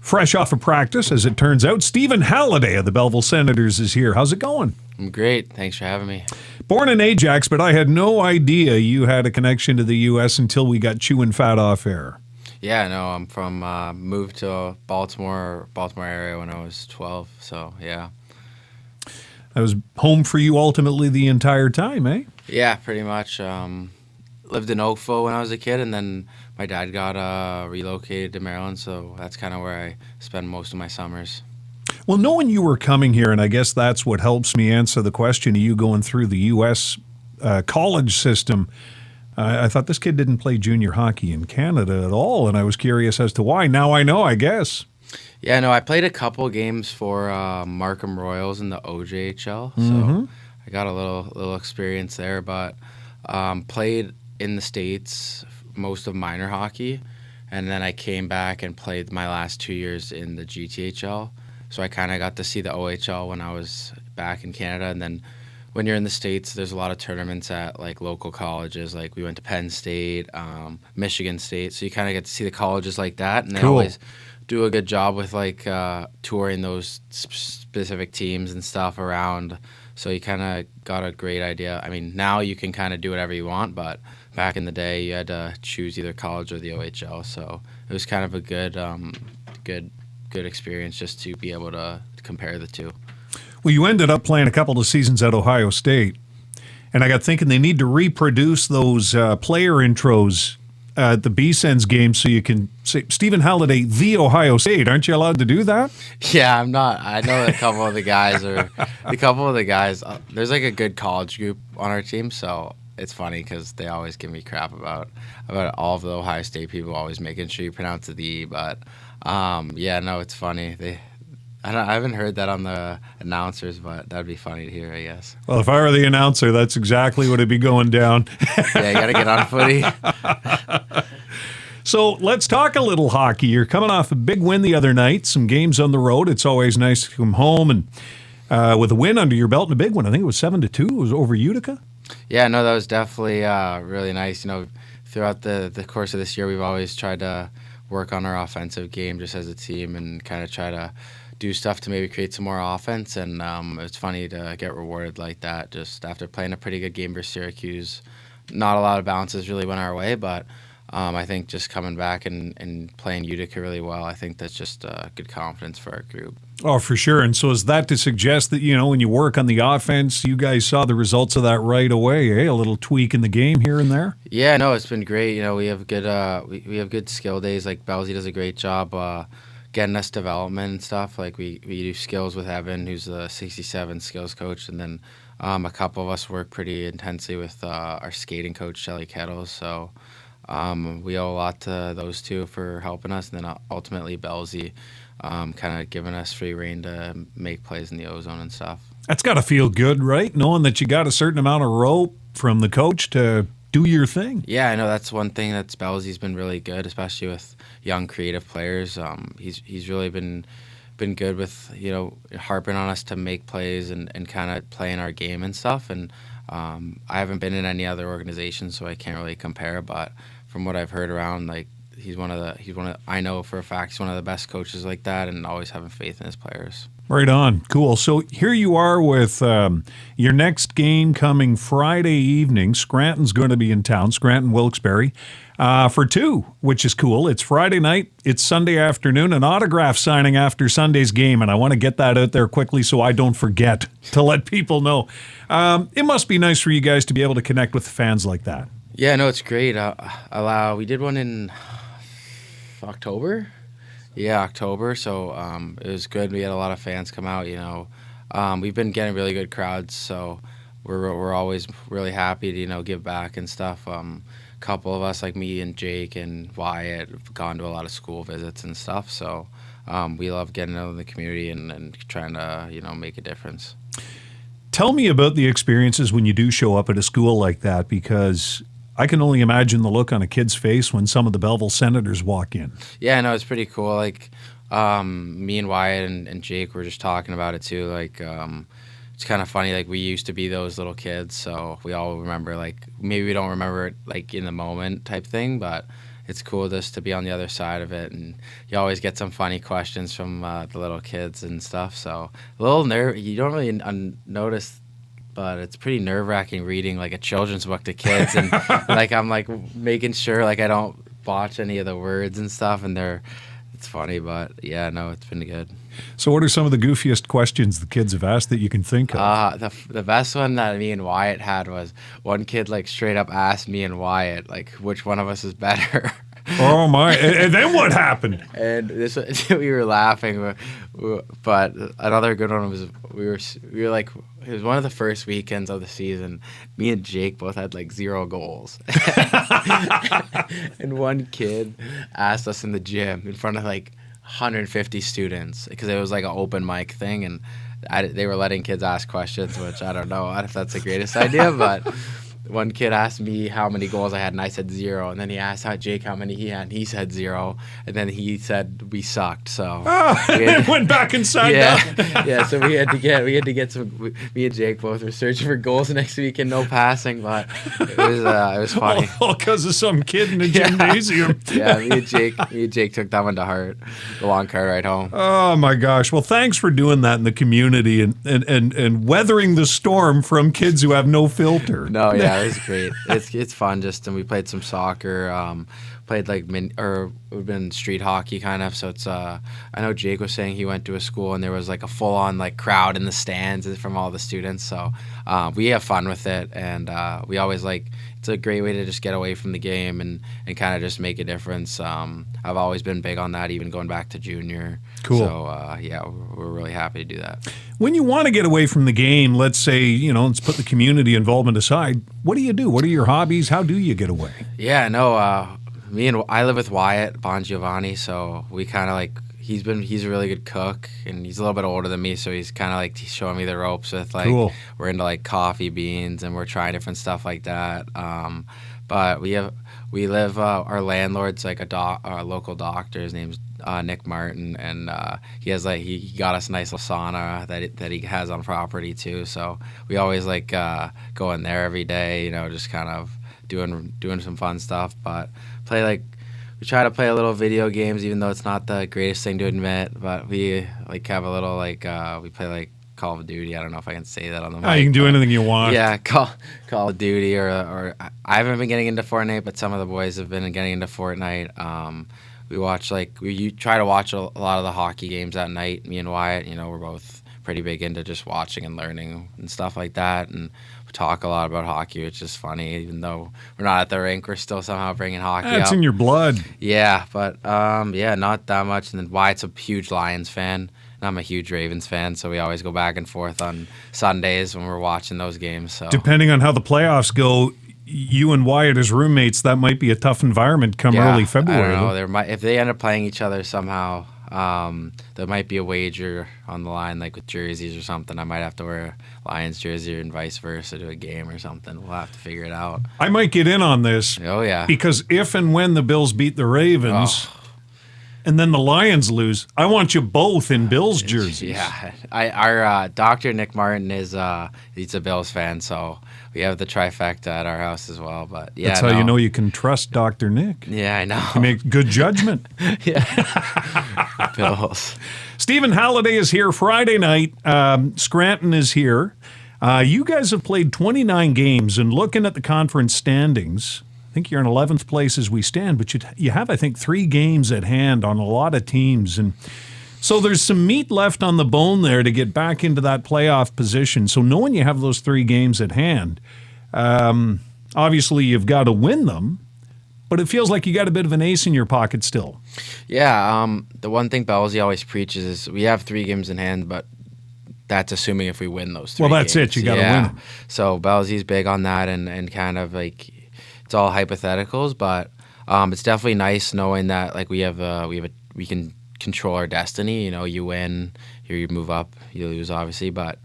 Fresh off of practice, as it turns out, Stephen Halliday of the Belleville Senators is here. How's it going? I'm great. Thanks for having me. Born in Ajax, but I had no idea you had a connection to the U.S. until we got chewing fat off air. Yeah, no, I'm from, moved to Baltimore area when I was 12, so yeah. I was home for you ultimately the entire time, eh? Yeah, pretty much. Lived in Oakville when I was a kid, and then my dad got relocated to Maryland, so that's kind of where I spend most of my summers. Well, knowing you were coming here, and I guess that's what helps me answer the question of you going through the U.S. College system, I thought this kid didn't play junior hockey in Canada at all, and I was curious as to why. Now I know, I guess. Yeah, no, I played a couple games for Markham Royals in the OJHL, Mm-hmm. so I got a little experience there, but played in the States most of minor hockey, and then I came back and played my last 2 years in the GTHL. So I kind of got to see the OHL when I was back in Canada, and then when you're in the States, there's a lot of tournaments at like local colleges. Like we went to Penn State, Michigan State, so you kind of get to see the colleges like that, and they Cool. always do a good job with like touring those specific teams and stuff around. So you kind of got a great idea. I mean, now you can kind of do whatever you want, but back in the day, you had to choose either college or the OHL. So it was kind of a good experience just to be able to compare the two. Well, you ended up playing a couple of seasons at Ohio State, and I got thinking they need to reproduce those player intros at the Sens game so you can say, Stephen Halliday, the Ohio State. Aren't you allowed to do that? Yeah, I'm not. I know a couple of the guys there's like a good college group on our team, so it's funny because they always give me crap about all of the Ohio State people always making sure you pronounce the E, but yeah, no, it's funny. I haven't heard that on the announcers, but that'd be funny to hear, I guess. Well, if I were the announcer, that's exactly what would be going down. Yeah, you got to get on footy. So let's talk a little hockey. You're coming off a big win the other night, some games on the road. It's always nice to come home and with a win under your belt and a big one. I think it was 7-2. It was over Utica. Yeah, no, that was definitely really nice. You know, throughout the course of this year, we've always tried to work on our offensive game just as a team and kind of try to do stuff to maybe create some more offense. And it's funny to get rewarded like that just after playing a pretty good game for Syracuse. Not a lot of bounces really went our way, but I think just coming back and playing Utica really well, I think that's just good confidence for our group. Oh, for sure. And so is that to suggest that, you know, when you work on the offense, you guys saw the results of that right away, eh? A little tweak in the game here and there? Yeah, no, it's been great. You know, we have good we have good skill days. Like Belleville does a great job getting us development and stuff. Like we do skills with Evan, who's the 67 skills coach, and then a couple of us work pretty intensely with our skating coach, Shelly Kettles. So we owe a lot to those two for helping us, and then ultimately Belleville kind of giving us free rein to make plays in the ozone and stuff. That's got to feel good, right? Knowing that you got a certain amount of rope from the coach to do your thing. Yeah, I know that's one thing that's Belleville's been really good, especially with young creative players. He's really been good with, you know, harping on us to make plays and kind of playing our game and stuff. And I haven't been in any other organization, so I can't really compare. But from what I've heard around, like I know for a fact he's one of the best coaches like that, and always having faith in his players. Right on. Cool. So here you are with your next game coming Friday evening. Scranton's going to be in town, Scranton-Wilkes-Barre, for 2, which is cool. It's Friday night. It's Sunday afternoon, an autograph signing after Sunday's game, and I want to get that out there quickly so I don't forget to let people know. It must be nice for you guys to be able to connect with the fans like that. Yeah, no, it's great. We did one in October. Yeah, October. So it was good. We had a lot of fans come out. You know, we've been getting really good crowds, so we're always really happy to, you know, give back and stuff. A couple of us, like me and Jake and Wyatt, have gone to a lot of school visits and stuff. So we love getting out in the community and trying to, you know, make a difference. Tell me about the experiences when you do show up at a school like that, because I can only imagine the look on a kid's face when some of the Belleville Senators walk in. Yeah, no, it's pretty cool. Like, me and Wyatt and Jake were just talking about it too. Like, it's kind of funny. Like, we used to be those little kids, so we all remember. Like, maybe we don't remember it like in the moment type thing, but it's cool just to be on the other side of it, and you always get some funny questions from the little kids and stuff. So a little you don't really notice, but it's pretty nerve-wracking reading like a children's book to kids, and like I'm like making sure like I don't botch any of the words and stuff, and it's funny, but yeah, no, it's been good. So what are some of the goofiest questions the kids have asked that you can think of? The best one that me and Wyatt had was one kid like straight up asked me and Wyatt like which one of us is better. Oh my! And then what happened? And we were laughing, but another good one was we were like, it was one of the first weekends of the season. Me and Jake both had like 0 goals, and one kid asked us in the gym in front of like 150 students because it was like an open mic thing, and they were letting kids ask questions, which I don't know if that's the greatest idea, but. One kid asked me how many goals I had, and I said 0. And then he asked Jake how many he had, and he said 0. And then he said we sucked. So it went back inside. Yeah. So we had to get some. Me and Jake both were searching for goals next week and no passing, but it was funny. All because of some kid in the gymnasium. Yeah, me and Jake took that one to heart. The long car ride home. Oh my gosh! Well, thanks for doing that in the community and weathering the storm from kids who have no filter. No, yeah. It was great. It's fun and we played some soccer, played like we've been street hockey kind of. So it's I know Jake was saying he went to a school and there was like a full on like crowd in the stands from all the students. So we have fun with it, and we always it's a great way to just get away from the game and kind of just make a difference. I've always been big on that, even going back to junior. Cool. So yeah, we're really happy to do that. When you want to get away from the game, let's say, let's put the community involvement aside, what do you do? What are your hobbies? How do you get away? Yeah, no, I live with Wyatt Bongiovanni, so we kind of he's a really good cook, and he's a little bit older than me, so he's kind of he's showing me the ropes with cool. We're into coffee beans, and we're trying different stuff like that. But we live our landlord's a local doctor. His name's Nick Martin, and he has he got us a nice little sauna that he has on property too. So we always go in there every day, just kind of doing some fun stuff. But we try to play a little video games, even though it's not the greatest thing to admit. But we have a little we play Call of Duty. I don't know if I can say that on the mic. You can do anything you want. Yeah, Call of Duty, or I haven't been getting into Fortnite, but some of the boys have been getting into Fortnite. We watch we try to watch a lot of the hockey games at night. Me and Wyatt, we're both pretty big into just watching and learning and stuff like that. And we talk a lot about hockey, which is funny. Even though we're not at the rink, we're still somehow bringing hockey up. It's in your blood. Yeah, but yeah, not that much. And then Wyatt's a huge Lions fan. And I'm a huge Ravens fan, so we always go back and forth on Sundays when we're watching those games. So depending on how the playoffs go, you and Wyatt as roommates, that might be a tough environment come early February. I don't know. If they end up playing each other somehow, there might be a wager on the line, with jerseys or something. I might have to wear a Lions jersey and vice versa to a game or something. We'll have to figure it out. I might get in on this. Oh, yeah. Because if and when the Bills beat the Ravens... and then the Lions lose, I want you both in Bills jerseys. Yeah, our Dr. Nick Martin he's a Bills fan, so we have the trifecta at our house as well. But yeah, that's how you know you can trust Dr. Nick. Yeah, I know. He makes good judgment. Yeah, Bills. Stephen Halliday is here Friday night. Scranton is here. You guys have played 29 games, and looking at the conference standings, I think you're in 11th place as we stand, but you have, I think, 3 games at hand on a lot of teams. And so there's some meat left on the bone there to get back into that playoff position. So knowing you have those 3 games at hand, obviously you've got to win them, but it feels like you got a bit of an ace in your pocket still. Yeah, the one thing Belleville always preaches is we have 3 games in hand, but that's assuming if we win those 3 games. Well, that's it. You got to win them. So Bellevue's big on that, and kind of it's all hypotheticals, but it's definitely nice knowing that we can control our destiny. You win, you move up, you lose, obviously, but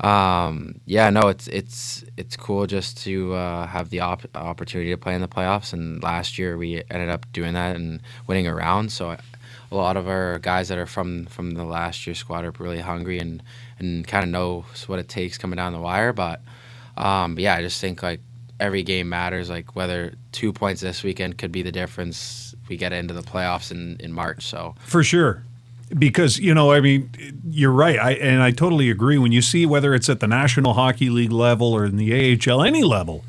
yeah, no, it's cool just to have the opportunity to play in the playoffs. And last year we ended up doing that and winning a round. So a lot of our guys that are from the last year's squad are really hungry and kind of know what it takes coming down the wire. But yeah, I just think every game matters. Like whether 2 points this weekend could be the difference if we get into the playoffs in March. So For sure. Because, I mean, you're right. I totally agree. When you see whether it's at the National Hockey League level or in the AHL, any level,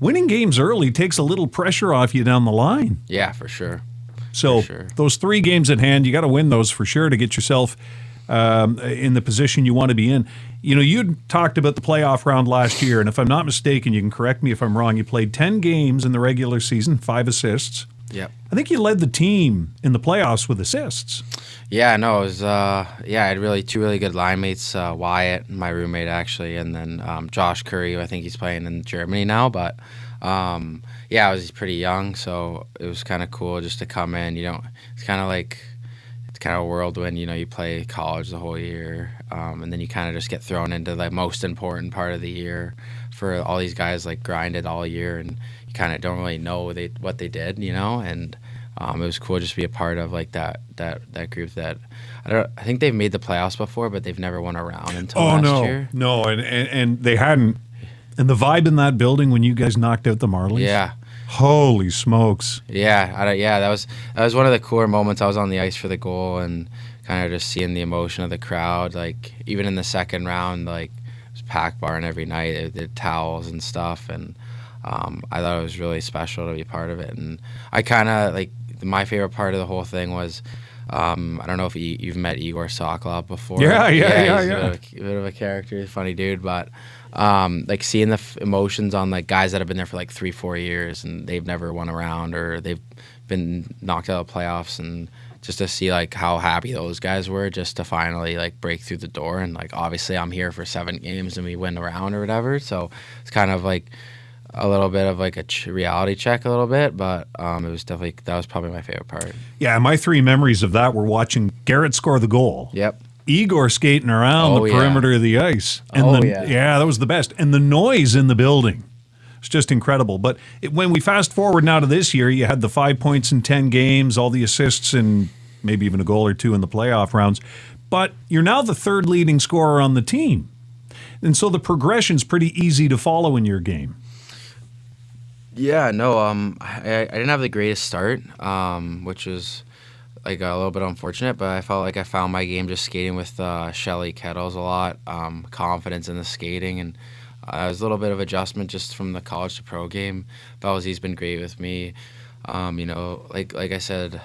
winning games early takes a little pressure off you down the line. yeah, for sure. So those 3 games at hand, you got to win those for sure to get yourself in the position you want to be in. You talked about the playoff round last year, and if I'm not mistaken, you can correct me if I'm wrong, you played 10 games in the regular season, 5 assists. Yep. I think you led the team in the playoffs with assists. Yeah, no, it was I had two really good line mates, Wyatt, my roommate actually, and then Josh Curry, I think he's playing in Germany now, but I was pretty young, so it was kind of cool just to come in. It's kind of a whirlwind. You play college the whole year, and then you kind of just get thrown into the most important part of the year for all these guys like grinded all year, and you kind of don't really know what they did, and it was cool just to be a part of like that group that I think they've made the playoffs before, but they've never won a round until last year. No, and they hadn't. And the vibe in that building when you guys knocked out the Marlies. Yeah. Holy smokes. Yeah, that was one of the cooler moments. I was on the ice for the goal and kind of just seeing the emotion of the crowd. Like even in the second round, like it was packed barn every night. They did towels and stuff, and I thought it was really special to be part of it. And I kind of like my favorite part of the whole thing was. I don't know if you've met Igor Sokolov before. Yeah. He's a bit of a character, he's a funny dude, but like seeing the emotions on like guys that have been there for like 3-4 years and they've never won a round or they've been knocked out of playoffs, and just to see like how happy those guys were just to finally like break through the door. And like obviously I'm here for 7 games and we win a round or whatever, so it's kind of like a little bit of like a reality check a little bit, but it was definitely, that was probably my favorite part. Yeah, my 3 memories of that were watching Garrett score the goal. Yep. Igor skating around the perimeter of the ice. And that was the best. And the noise in the building. It's just incredible. But when we fast forward now to this year, you had the 5 points in 10 games, all the assists, and maybe even a goal or 2 in the playoff rounds. But you're now the 3rd leading scorer on the team. And so the progression's pretty easy to follow in your game. Yeah, no, I didn't have the greatest start, which was like a little bit unfortunate, but I felt like I found my game just skating with Shelly Kettles a lot, confidence in the skating, and it was a little bit of adjustment just from the college to pro game. Belleville's been great with me. Like I said,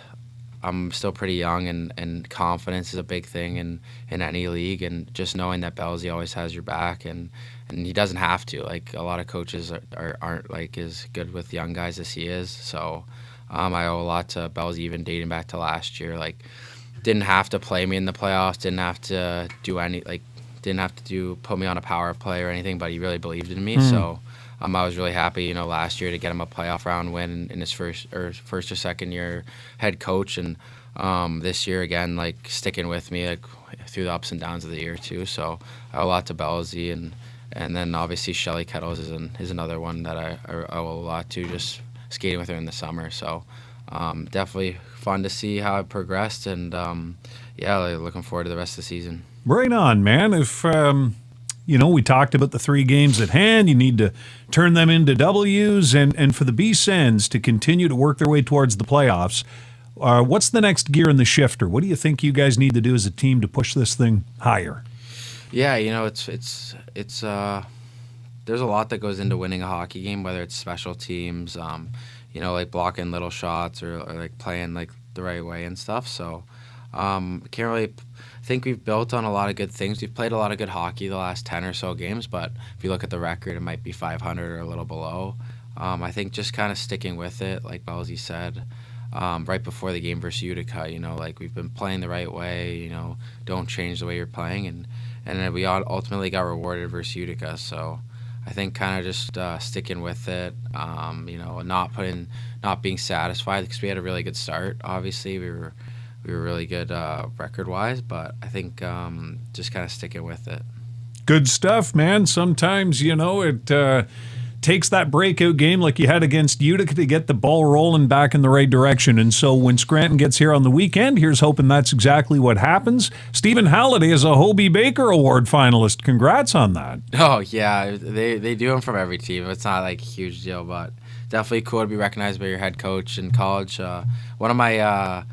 I'm still pretty young, and confidence is a big thing in any league, and just knowing that Belleville always has your back, and he doesn't have to. Like a lot of coaches aren't like as good with young guys as he is. So I owe a lot to Belleville, even dating back to last year. Like didn't have to play me in the playoffs, didn't have to put me on a power play or anything, but he really believed in me. So I was really happy, last year to get him a playoff round win in his first or second year head coach, and this year again, like sticking with me like through the ups and downs of the year too. So I owe a lot to Belleville, and then obviously Shelly Kettles is another one that I owe a lot to, just skating with her in the summer. So definitely fun to see how I progressed, and looking forward to the rest of the season. Right on, man. If we talked about the 3 games at hand. You need to turn them into W's, and for the Sens to continue to work their way towards the playoffs. What's the next gear in the shifter? What do you think you guys need to do as a team to push this thing higher? Yeah, it's there's a lot that goes into winning a hockey game, whether it's special teams, like blocking little shots or like playing like the right way and stuff. So can't really think we've built on a lot of good things. We've played a lot of good hockey the last 10 or so games, but if you look at the record, it might be 500 or a little below. I think just kind of sticking with it, like Belleville said, right before the game versus Utica, like we've been playing the right way, don't change the way you're playing, and then we ultimately got rewarded versus Utica. So I think kind of just sticking with it, not being satisfied, because we had a really good start. Obviously, we were really good record-wise, but I think just kind of sticking with it. Good stuff, man. Sometimes, it takes that breakout game like you had against Utica to get the ball rolling back in the right direction. And so when Scranton gets here on the weekend, here's hoping that's exactly what happens. Stephen Halliday is a Hobie Baker Award finalist. Congrats on that. Oh, yeah. They do them from every team. It's not like a huge deal, but definitely cool to be recognized by your head coach in college. One of my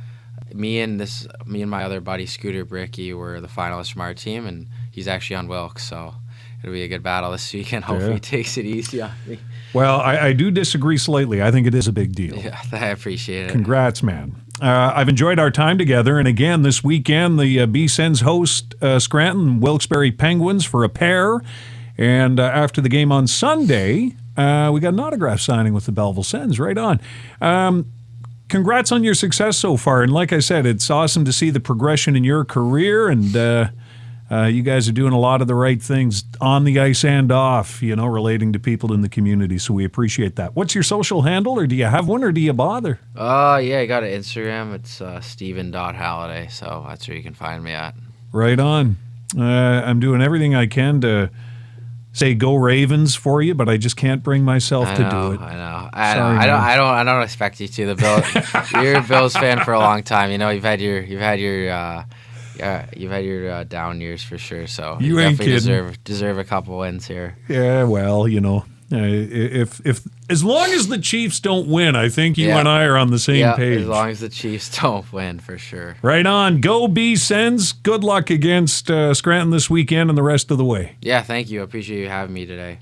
me and my other buddy Scooter Bricky were the finalists from our team, and he's actually on Wilkes, so it'll be a good battle this weekend. Hopefully he takes it easy on me. Well, I do disagree slightly. I think it is a big deal. Yeah, I appreciate it. Congrats, man. I've enjoyed our time together, and again, this weekend, the Sens host Scranton Wilkes-Barre Penguins for a pair, and after the game on Sunday, we got an autograph signing with the Belleville Sens. Right on. Congrats on your success so far. And like I said, it's awesome to see the progression in your career. And you guys are doing a lot of the right things on the ice and off, relating to people in the community. So we appreciate that. What's your social handle, or do you have one, or do you bother? Yeah, I got an Instagram. It's Steven.Halliday. So that's where you can find me at. Right on. I'm doing everything I can to say go Ravens for you, but I just can't bring myself to do it. I don't expect you to. You're a Bills fan for a long time. You've had your down years for sure. So you ain't definitely deserve a couple wins here. Yeah, well, if as long as the Chiefs don't win, I think you and I are on the same page. As long as the Chiefs don't win, for sure. Right on. Go B-Sens. Good luck against Scranton this weekend and the rest of the way. Yeah, thank you. I appreciate you having me today.